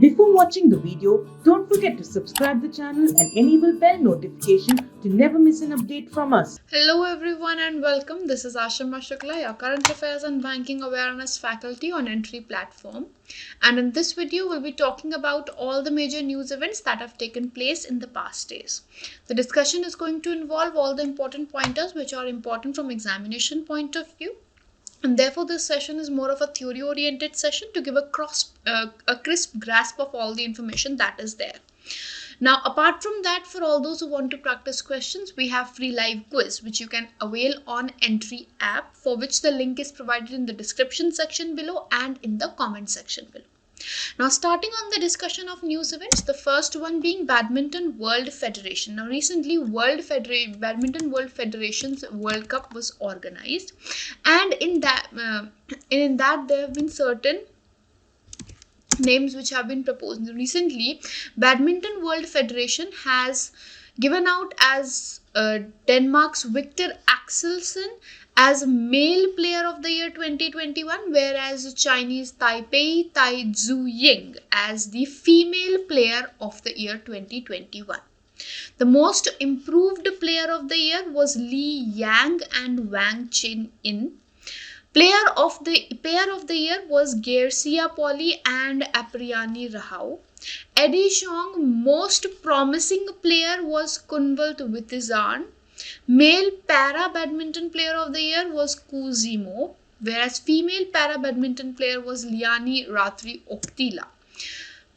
Before watching the video, don't forget to subscribe the channel and enable bell notification to never miss an update from us. Hello everyone and welcome. This is Ashima Shukla, your Current Affairs and Banking Awareness faculty on Entry platform. And in this video, we'll be talking about all the major news events that have taken place in the past days. The discussion is going to involve all the important pointers which are important from examination point of view. And therefore, this session is more of a theory-oriented session to give a crisp grasp of all the information that is there. Now, apart from that, for all those who want to practice questions, we have free live quiz, which you can avail on Entry app, for which the link is provided in the description section below and in the comment section below. Now, starting on the discussion of news events, the first one being Badminton World Federation. Now, recently, Badminton World Federation's World Cup was organized, and in that there have been certain names which have been proposed. Recently, Badminton World Federation has given out as Denmark's Victor Axelsen as male player of the year 2021, whereas Chinese Taipei Tai Tzu Ying as the female player of the year 2021. The most improved player of the year was Li Yang and Wang Chin-in. Player of the year was Garcia Poli and Apriyani Rahau. Eddie Chong, most promising player was Kunwalt Witizan. Male para badminton player of the year was Ku Zimo, whereas female para badminton player was Liani Ratri Oktila.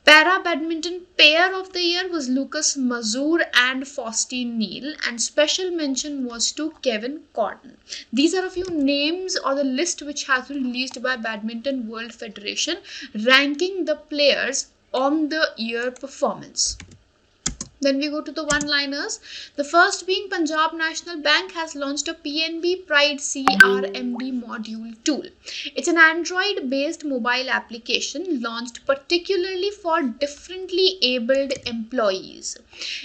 Para badminton pair of the year was Lucas Mazur and Faustine Neal, and special mention was to Kevin Corden. These are a few names or the list which has been released by Badminton World Federation, ranking the players on the year performance. Then we go to the one-liners. The first being Punjab National Bank has launched a PNB Pride CRMD module tool. It's an Android-based mobile application launched particularly for differently abled employees.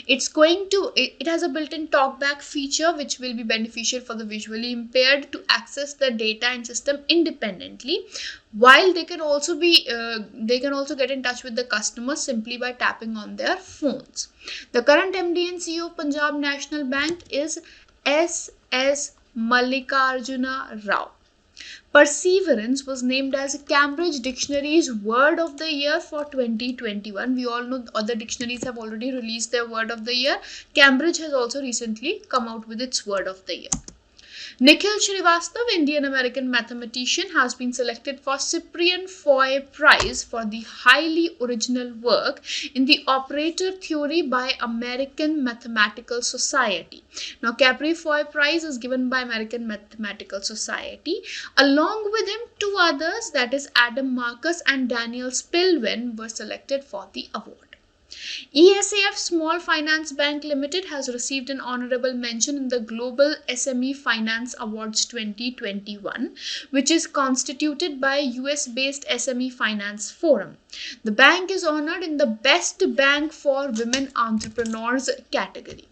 It has a built-in talkback feature which will be beneficial for the visually impaired to access the data and system independently, while they can also get in touch with the customers simply by tapping on their phones. The current MD and CEO of Punjab National Bank is S.S. Mallikarjuna Rao. Perseverance was named as Cambridge Dictionary's Word of the Year for 2021. We all know other dictionaries have already released their Word of the Year. Cambridge has also recently come out with its Word of the Year. Nikhil Srivastav, Indian-American mathematician, has been selected for Cyprian Foy Prize for the highly original work in the operator theory by American Mathematical Society. Now, Capri Foy Prize is given by American Mathematical Society. Along with him, two others, that is Adam Marcus and Daniel Spilwen, were selected for the award. ESAF Small Finance Bank Limited has received an honorable mention in the Global SME Finance Awards 2021, which is constituted by US-based SME Finance Forum. The bank is honored in the Best Bank for Women Entrepreneurs category.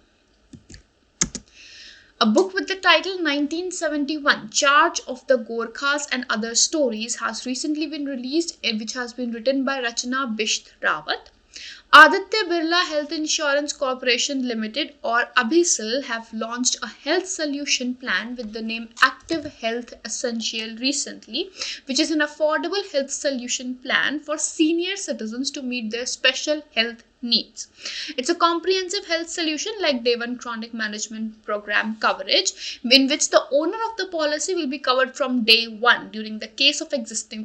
A book with the title 1971, Charge of the Gorkhas and Other Stories has recently been released, which has been written by Rachana Bisht Rawat. Aditya Birla Health Insurance Corporation Limited, or ABHISL, have launched a health solution plan with the name Active Health Essential recently, which is an affordable health solution plan for senior citizens to meet their special health needs. It's a comprehensive health solution like Day 1 chronic management program coverage, in which the owner of the policy will be covered from day 1 during the case of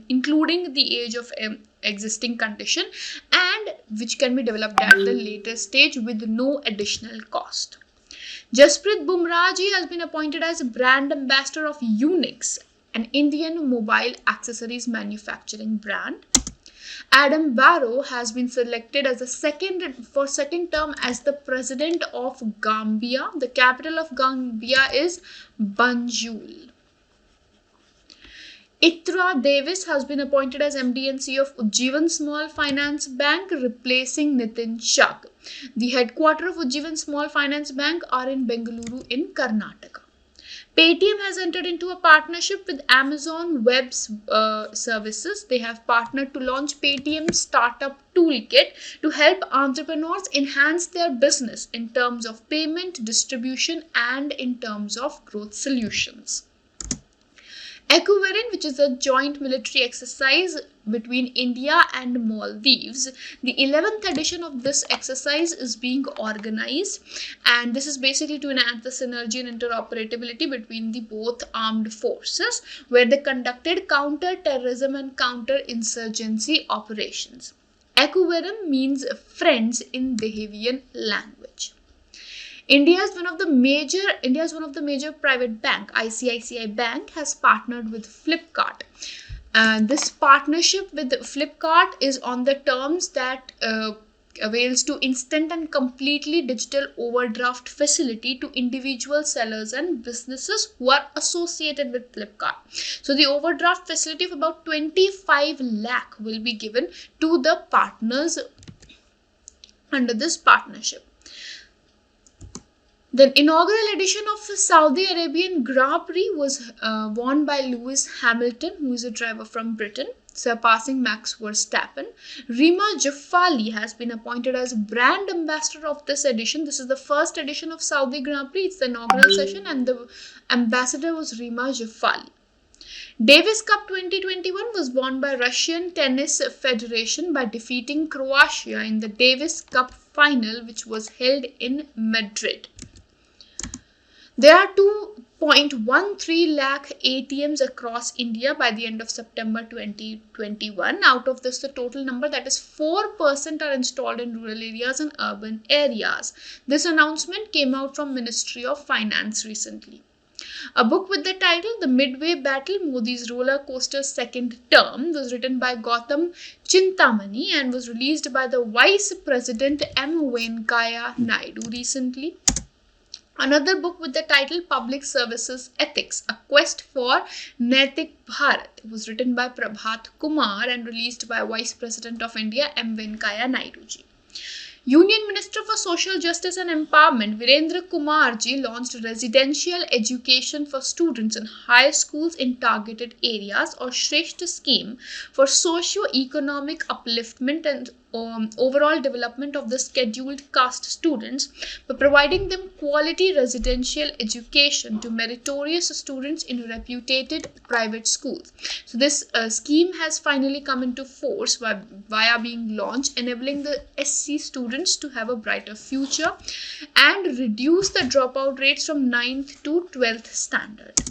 including the age of existing condition, and which can be developed at the later stage with no additional cost. Jasprit Bumrah ji has been appointed as brand ambassador of Unix, an Indian mobile accessories manufacturing brand. Adam Barrow has been selected as the second term as the president of Gambia. The capital of Gambia is Banjul. Itra Davis has been appointed as MD and CEO of Ujjivan Small Finance Bank, replacing Nitin Shah. The headquarters of Ujjivan Small Finance Bank are in Bengaluru in Karnataka. Paytm has entered into a partnership with Amazon Web Services. They have partnered to launch Paytm Startup Toolkit to help entrepreneurs enhance their business in terms of payment, distribution, and in terms of growth solutions. Equivalent, which is a joint military exercise between India and Maldives. The 11th edition of this exercise is being organized, and this is basically to enhance the synergy and interoperability between the both armed forces, where they conducted counter-terrorism and counter-insurgency operations. Equivalent means friends in Dahavian language. India's one of the major private bank, ICICI Bank, has partnered with Flipkart. This partnership with Flipkart is on the terms that avails to instant and completely digital overdraft facility to individual sellers and businesses who are associated with Flipkart. So the overdraft facility of about 25 lakh will be given to the partners under this partnership. The inaugural edition of the Saudi Arabian Grand Prix was won by Lewis Hamilton, who is a driver from Britain, surpassing Max Verstappen. Rima Jaffali has been appointed as brand ambassador of this edition. This is the first edition of Saudi Grand Prix. It's the inaugural session, and the ambassador was Rima Jaffali. Davis Cup 2021 was won by Russian Tennis Federation by defeating Croatia in the Davis Cup final, which was held in Madrid. There are 2.13 lakh ATMs across India by the end of September 2021. Out of this, the total number, that is 4%, are installed in rural areas and urban areas. This announcement came out from Ministry of Finance recently. A book with the title The Midway Battle, Modi's Roller Coaster Second Term was written by Gautam Chintamani and was released by the Vice President M. Venkaiah Naidu recently. Another book with the title Public Services Ethics, A Quest for Naitik Bharat was written by Prabhat Kumar and released by Vice President of India M. Venkaiah Naidu ji. Union Minister for Social Justice and Empowerment Virendra Kumar ji launched residential education for students in high schools in targeted areas, or Shreshth scheme, for socio-economic upliftment and overall development of the scheduled caste students by providing them quality residential education to meritorious students in reputed private schools. So this scheme has finally come into force via being launched, enabling the SC students to have a brighter future and reduce the dropout rates from 9th to 12th standard.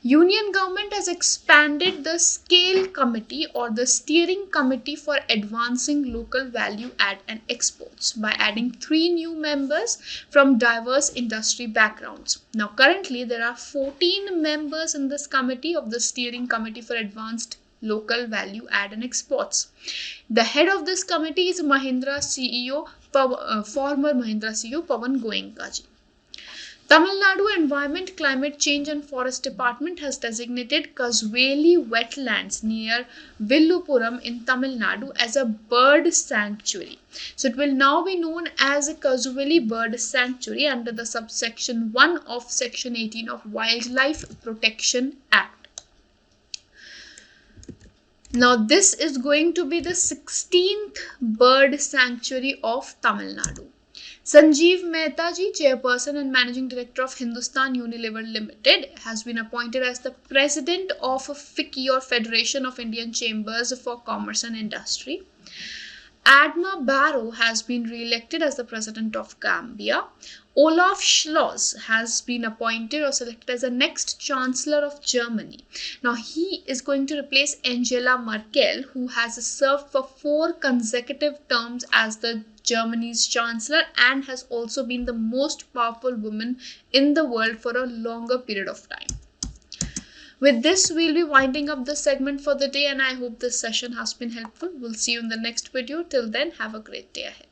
Union government has expanded the SCALE committee, or the steering committee for advancing local value add and exports, by adding 3 new members from diverse industry backgrounds. Now currently there are 14 members in this committee of the steering committee for advanced local value add and exports. The head of this committee is former Mahindra CEO Pawan Goenka ji. Tamil Nadu Environment, Climate Change and Forest Department has designated Kasveli wetlands near Villupuram in Tamil Nadu as a bird sanctuary. So it will now be known as a Kasveli Bird Sanctuary under the subsection 1 of section 18 of Wildlife Protection Act. Now this is going to be the 16th bird sanctuary of Tamil Nadu. Sanjeev Mehta ji, Chairperson and Managing Director of Hindustan Unilever Limited, has been appointed as the President of FICCI, or Federation of Indian Chambers for Commerce and Industry. Adma Barrow has been re-elected as the President of Gambia. Olaf Scholz has been appointed or selected as the next Chancellor of Germany. Now he is going to replace Angela Merkel, who has served for 4 consecutive terms as the Germany's Chancellor and has also been the most powerful woman in the world for a longer period of time. With this, we'll be winding up this segment for the day, and I hope this session has been helpful. We'll see you in the next video. Till then, have a great day ahead.